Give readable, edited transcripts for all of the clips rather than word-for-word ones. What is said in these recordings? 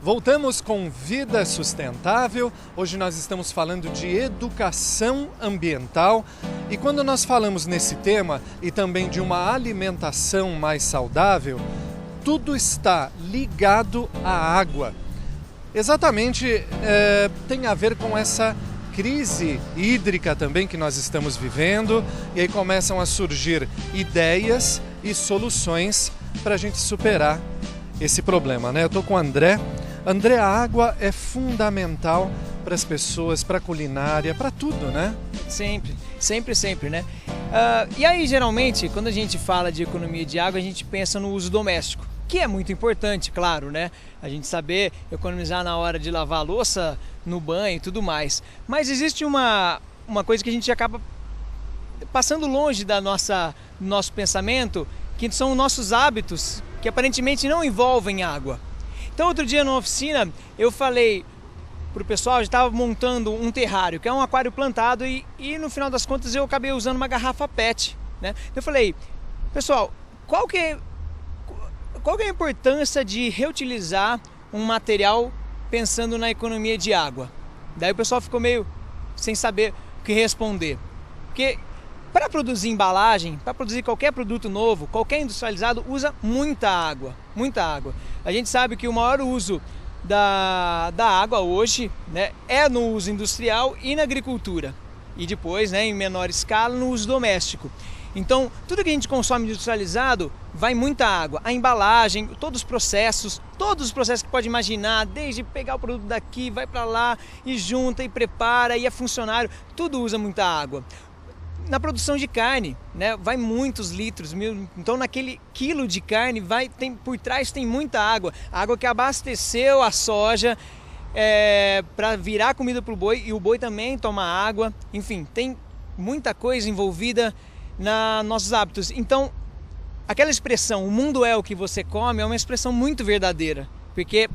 Voltamos com Vida Sustentável. Hoje nós estamos falando de educação ambiental e quando nós falamos nesse tema e também de uma alimentação mais saudável, tudo está ligado à água. Exatamente, tem a ver com essa crise hídrica também que nós estamos vivendo e aí começam a surgir ideias e soluções para a gente superar esse problema, né? Eu estou com o André. André, a água é fundamental para as pessoas, para a culinária, para tudo, né? Sempre, né? E aí, geralmente, quando a gente fala de economia de água, a gente pensa no uso doméstico, que é muito importante, claro, né? A gente saber economizar na hora de lavar a louça, no banho e tudo mais. Mas existe uma coisa que a gente acaba passando longe do nosso pensamento, que são nossos hábitos, que aparentemente não envolvem água. Então, outro dia na oficina, eu falei para o pessoal, eu estava montando um terrário, que é um aquário plantado, e no final das contas eu acabei usando uma garrafa PET, né? Eu falei, pessoal, qual que é a importância de reutilizar um material pensando na economia de água? Daí o pessoal ficou meio sem saber o que responder. Porque para produzir embalagem, para produzir qualquer produto novo, qualquer industrializado usa muita água, muita água. A gente sabe que o maior uso da água hoje, né, é no uso industrial e na agricultura. E depois, né, em menor escala, no uso doméstico. Então, tudo que a gente consome industrializado vai muita água. A embalagem, todos os processos que pode imaginar, desde pegar o produto daqui, vai para lá, e junta, e prepara, e é funcionário, tudo usa muita água. Na produção de carne, né, vai muitos litros, então naquele quilo de carne por trás tem muita água. A água que abasteceu a soja para virar comida para o boi, e o boi também toma água. Enfim, tem muita coisa envolvida nos nossos hábitos. Então, aquela expressão, o mundo é o que você come, é uma expressão muito verdadeira. Porque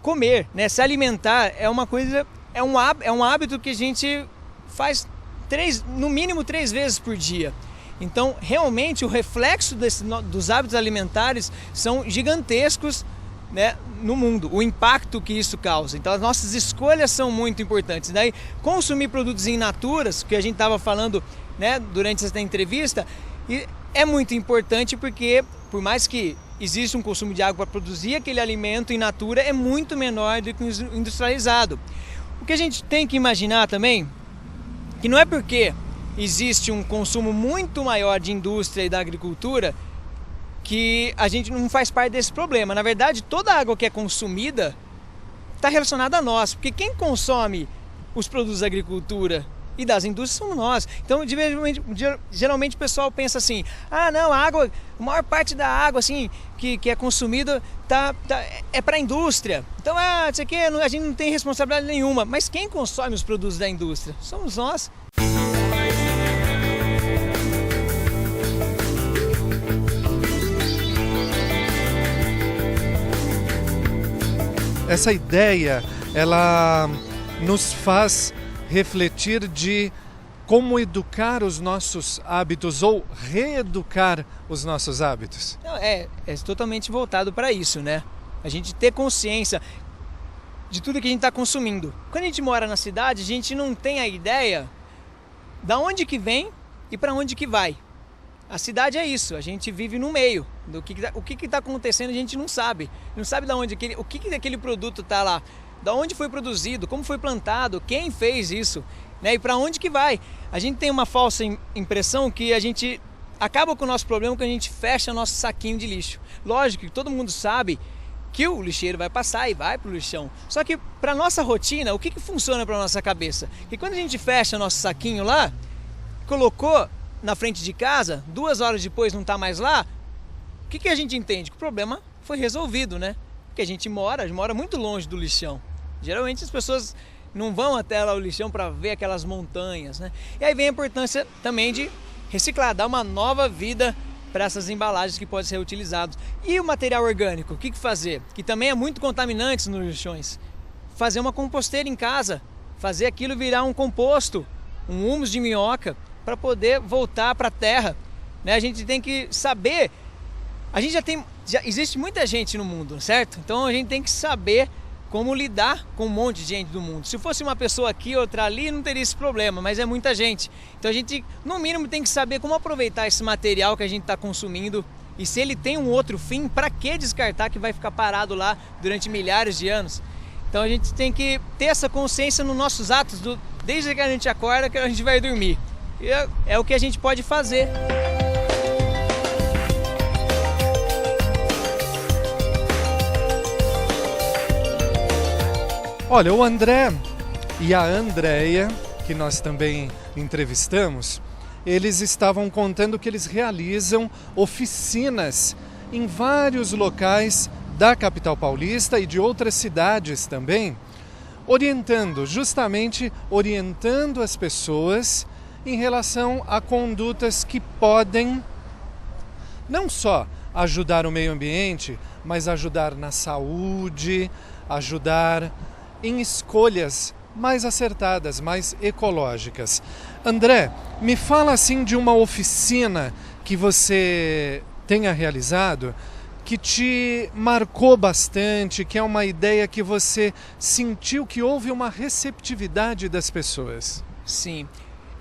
comer, né, se alimentar é uma coisa, é um hábito que a gente faz no mínimo 3 vezes por dia. Então, realmente, o reflexo dos hábitos alimentares são gigantescos, né, no mundo, o impacto que isso causa. Então, as nossas escolhas são muito importantes. Daí, consumir produtos in naturas, que a gente estava falando, né, durante essa entrevista, é muito importante porque, por mais que exista um consumo de água para produzir aquele alimento in natura, é muito menor do que o industrializado. O que a gente tem que imaginar também, que não é porque existe um consumo muito maior de indústria e da agricultura que a gente não faz parte desse problema. Na verdade, toda a água que é consumida está relacionada a nós, porque quem consome os produtos da agricultura e das indústrias somos nós. Então, geralmente o pessoal pensa assim, não, a água, a maior parte da água assim, que é consumida é para a indústria. Então, isso aqui, a gente não tem responsabilidade nenhuma. Mas quem consome os produtos da indústria? Somos nós. Essa ideia, ela nos faz refletir de como educar os nossos hábitos ou reeducar os nossos hábitos. Não, é totalmente voltado para isso, né? A gente ter consciência de tudo que a gente está consumindo. Quando a gente mora na cidade, a gente não tem a ideia da onde que vem e para onde que vai. A cidade é isso, a gente vive no meio. O que está acontecendo a gente não sabe. Não sabe de onde o que aquele produto está lá. Da onde foi produzido, como foi plantado, quem fez isso, né? E para onde que vai. A gente tem uma falsa impressão que a gente acaba com o nosso problema quando a gente fecha nosso saquinho de lixo. Lógico que todo mundo sabe que o lixeiro vai passar e vai para o lixão. Só que para nossa rotina, o que funciona para nossa cabeça? Que quando a gente fecha nosso saquinho lá, colocou na frente de casa, 2 horas depois não está mais lá, o que a gente entende? Que o problema foi resolvido, né? Porque a gente mora muito longe do lixão. Geralmente as pessoas não vão até lá o lixão para ver aquelas montanhas, né? E aí vem a importância também de reciclar, dar uma nova vida para essas embalagens que podem ser reutilizadas. E o material orgânico, o que fazer? Que também é muito contaminante nos lixões. Fazer uma composteira em casa, fazer aquilo virar um composto, um humus de minhoca, para poder voltar para a terra, né? A gente tem que saber, já existe muita gente no mundo, certo? Então a gente tem que saber como lidar com um monte de gente do mundo. Se fosse uma pessoa aqui, outra ali, não teria esse problema, mas é muita gente. Então a gente, no mínimo, tem que saber como aproveitar esse material que a gente está consumindo e se ele tem um outro fim, para que descartar que vai ficar parado lá durante milhares de anos. Então a gente tem que ter essa consciência nos nossos atos, desde que a gente acorda que a gente vai dormir. E é o que a gente pode fazer. Olha, o André e a Andréia, que nós também entrevistamos, eles estavam contando que eles realizam oficinas em vários locais da capital paulista e de outras cidades também, justamente orientando as pessoas em relação a condutas que podem não só ajudar o meio ambiente, mas ajudar na saúde, ajudar em escolhas mais acertadas, mais ecológicas. André, me fala assim de uma oficina que você tenha realizado que te marcou bastante, que é uma ideia que você sentiu que houve uma receptividade das pessoas. Sim.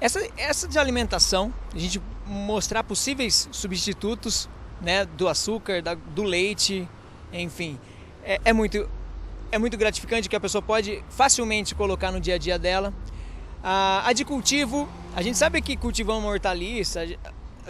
Essa de alimentação, a gente mostrar possíveis substitutos, né, do açúcar, do leite, enfim, é muito gratificante, que a pessoa pode facilmente colocar no dia a dia dela. A de cultivo, a gente sabe que cultivar uma hortaliça,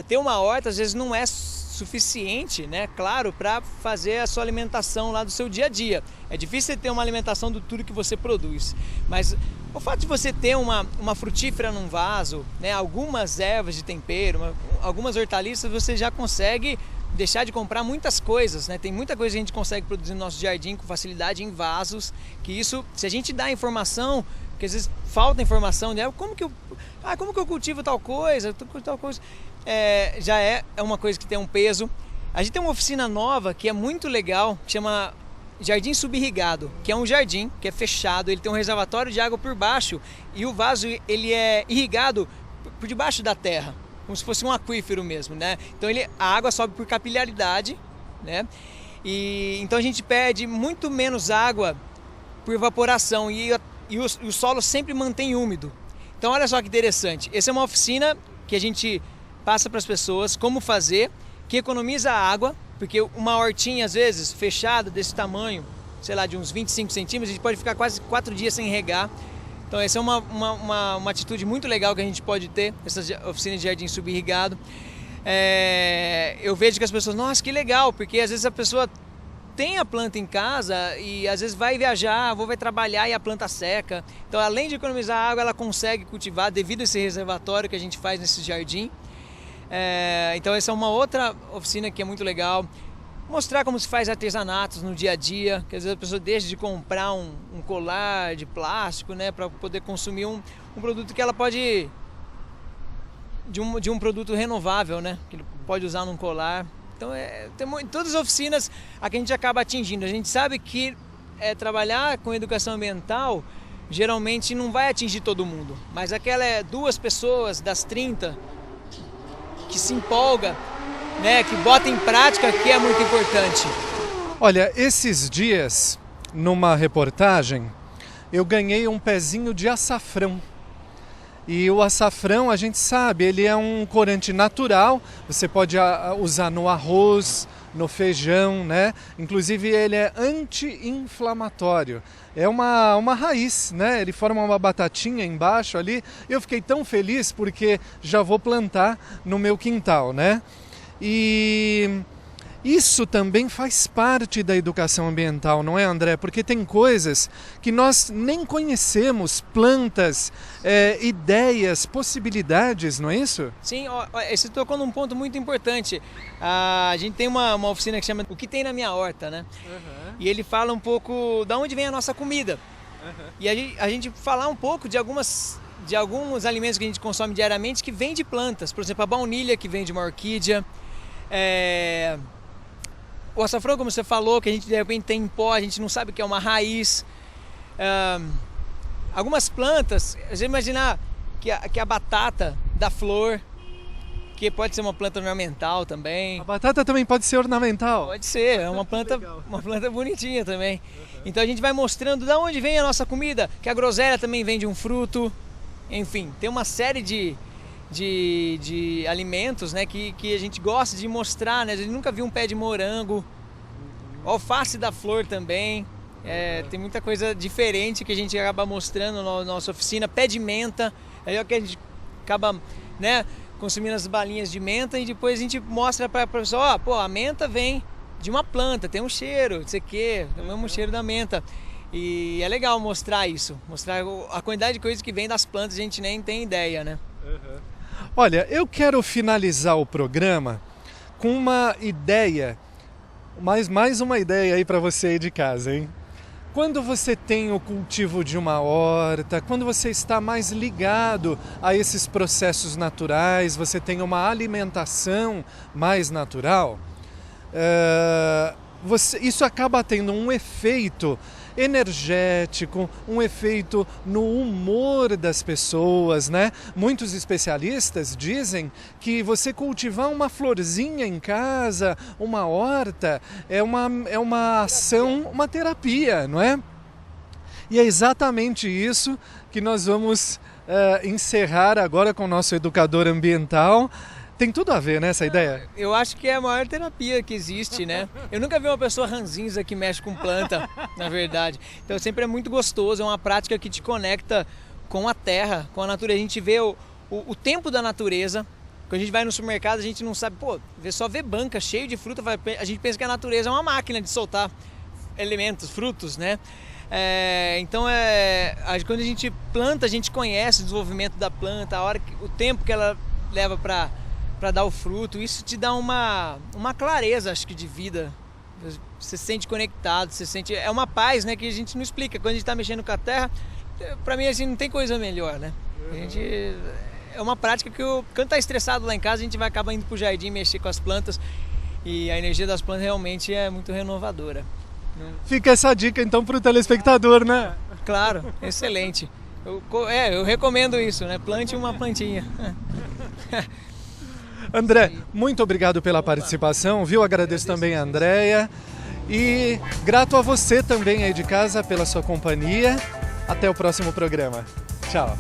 ter uma horta às vezes não é suficiente, né, claro, para fazer a sua alimentação lá do seu dia a dia. É difícil você ter uma alimentação do tudo que você produz, mas o fato de você ter uma frutífera num vaso, né, algumas ervas de tempero, algumas hortaliças, você já consegue deixar de comprar muitas coisas, né? Tem muita coisa que a gente consegue produzir no nosso jardim com facilidade em vasos, que isso, se a gente dá informação, porque às vezes falta informação, né? Como que eu cultivo tal coisa, já é uma coisa que tem um peso. A gente tem uma oficina nova que é muito legal, que chama Jardim Subirrigado, que é um jardim que é fechado, ele tem um reservatório de água por baixo e o vaso ele é irrigado por debaixo da terra, como se fosse um aquífero mesmo, né? Então a água sobe por capilaridade, né? E então a gente perde muito menos água por evaporação e o solo sempre mantém úmido. Então olha só que interessante, essa é uma oficina que a gente passa para as pessoas como fazer, que economiza água, porque uma hortinha às vezes fechada desse tamanho, sei lá, de uns 25 centímetros, a gente pode ficar quase 4 dias sem regar. Então essa é uma atitude muito legal que a gente pode ter, essas oficinas de jardim subirrigado. Eu vejo que as pessoas, nossa, que legal, porque às vezes a pessoa tem a planta em casa e às vezes vai viajar, vai trabalhar e a planta seca. Então além de economizar água, ela consegue cultivar devido a esse reservatório que a gente faz nesse jardim. Então essa é uma outra oficina que é muito legal. Mostrar como se faz artesanatos no dia a dia, que às vezes a pessoa deixa de comprar um colar de plástico, né, para poder consumir um produto que ela pode, de um produto renovável, né, que ele pode usar num colar. Então tem todas as oficinas a que a gente acaba atingindo. A gente sabe que trabalhar com educação ambiental geralmente não vai atingir todo mundo, mas aquela 2 pessoas das 30 que se empolga, né, que bota em prática, que é muito importante. Olha, esses dias, numa reportagem, eu ganhei um pezinho de açafrão. E o açafrão, a gente sabe, ele é um corante natural, você pode usar no arroz, no feijão, né? Inclusive ele é anti-inflamatório. É uma raiz, né? Ele forma uma batatinha embaixo ali. Eu fiquei tão feliz porque já vou plantar no meu quintal, né? E isso também faz parte da educação ambiental, não é, André? Porque tem coisas que nós nem conhecemos, plantas, ideias, possibilidades, não é isso? Sim, você tocou num ponto muito importante. A gente tem uma oficina que chama O que tem na minha horta, né? Uhum. E ele fala um pouco de onde vem a nossa comida. Uhum. E a gente falar um pouco de alguns alimentos que a gente consome diariamente que vêm de plantas. Por exemplo, a baunilha, que vem de uma orquídea. O açafrão, como você falou, que a gente de repente tem em pó, a gente não sabe que é uma raiz. Algumas plantas, você imaginar que a batata dá flor, que pode ser uma planta ornamental também. A batata também pode ser ornamental? Pode ser, é uma planta bonitinha também. Então a gente vai mostrando de onde vem a nossa comida, que a groselha também vem de um fruto. Enfim, tem uma série de alimentos, né, que a gente gosta de mostrar, né? A gente nunca viu um pé de morango, alface da flor também. Tem muita coisa diferente que a gente acaba mostrando na nossa oficina. Pé de menta, aí é que a gente acaba, né, consumindo as balinhas de menta e depois a gente mostra para a pessoa, pô, a menta vem de uma planta, tem um cheiro, não sei o quê, é o mesmo cheiro da menta. E é legal mostrar isso, mostrar a quantidade de coisas que vem das plantas, a gente nem tem ideia, né? Olha, eu quero finalizar o programa com uma ideia, mais uma ideia aí para você aí de casa, hein? Quando você tem o cultivo de uma horta, quando você está mais ligado a esses processos naturais, você tem uma alimentação mais natural, isso acaba tendo um efeito energético, um efeito no humor das pessoas, né? Muitos especialistas dizem que você cultivar uma florzinha em casa, uma horta, é uma ação, uma terapia, não é? E é exatamente isso que nós vamos encerrar agora com o nosso educador ambiental. Tem tudo a ver, né, essa ideia? Eu acho que é a maior terapia que existe, né? Eu nunca vi uma pessoa ranzinza que mexe com planta, na verdade. Então sempre é muito gostoso, é uma prática que te conecta com a terra, com a natureza. A gente vê o tempo da natureza. Quando a gente vai no supermercado, a gente não sabe, só vê banca cheio de fruta, a gente pensa que a natureza é uma máquina de soltar elementos, frutos, né? Quando a gente planta, a gente conhece o desenvolvimento da planta, o tempo que ela leva para dar o fruto. Isso te dá uma clareza, acho que, de vida. Você se sente conectado, é uma paz, né, que a gente não explica. Quando a gente está mexendo com a terra, para mim, assim, não tem coisa melhor, né? É uma prática que quando tá estressado lá em casa, a gente vai acabar indo pro jardim mexer com as plantas, e a energia das plantas realmente é muito renovadora. Fica essa dica então pro telespectador, né? Claro, excelente. Eu recomendo isso, né? Plante uma plantinha. André, muito obrigado pela participação, viu? Agradeço também a Andréia e grato a você também aí de casa pela sua companhia. Até o próximo programa. Tchau.